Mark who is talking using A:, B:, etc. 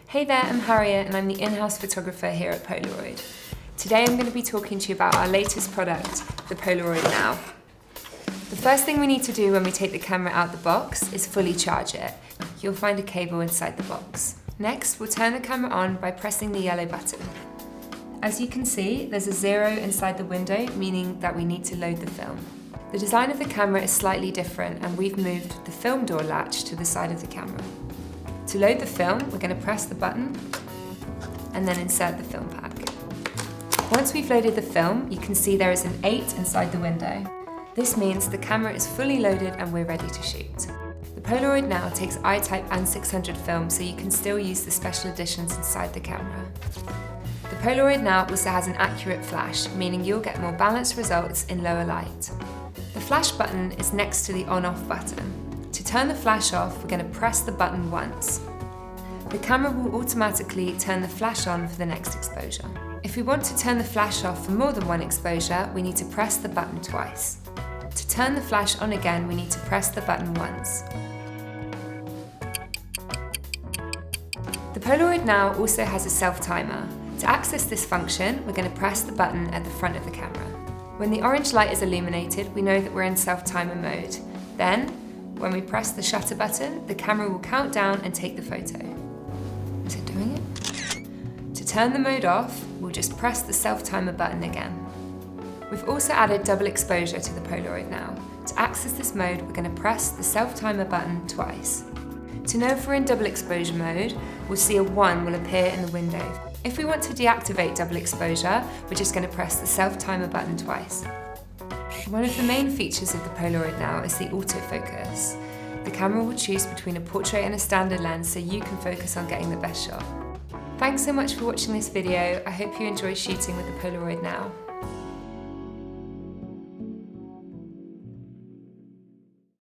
A: Hey there, I'm Harriet and I'm the in-house photographer here at Polaroid. Today I'm going to be talking to you about our latest product, the Polaroid Now. The first thing we need to do when we take the camera out the box is fully charge it. You'll find a cable inside the box. Next, we'll turn the camera on by pressing the yellow button. As you can see, there's a 0 inside the window, meaning that we need to load the film. The design of the camera is slightly different and we've moved the film door latch to the side of the camera. To load the film, we're going to press the button and then insert the film pack. Once we've loaded the film, you can see there is an 8 inside the window. This means the camera is fully loaded and we're ready to shoot. The Polaroid Now takes I-type and 600 film, so you can still use the special editions inside the camera. The Polaroid Now also has an accurate flash, meaning you'll get more balanced results in lower light. The flash button is next to the on-off button. To turn the flash off, we're going to press the button once. The camera will automatically turn the flash on for the next exposure. If we want to turn the flash off for more than one exposure, we need to press the button twice. To turn the flash on again, we need to press the button once. The Polaroid Now also has a self-timer. To access this function, we're going to press the button at the front of the camera. When the orange light is illuminated, we know that we're in self-timer mode. Then, when we press the shutter button, the camera will count down and take the photo. Is it doing it? To turn the mode off, we'll just press the self-timer button again. We've also added double exposure to the Polaroid Now. To access this mode, we're going to press the self-timer button twice. To know if we're in double exposure mode, we'll see a 1 will appear in the window. If we want to deactivate double exposure, we're just going to press the self-timer button twice. One of the main features of the Polaroid Now is the autofocus. The camera will choose between a portrait and a standard lens so you can focus on getting the best shot. Thanks so much for watching this video. I hope you enjoy shooting with the Polaroid Now.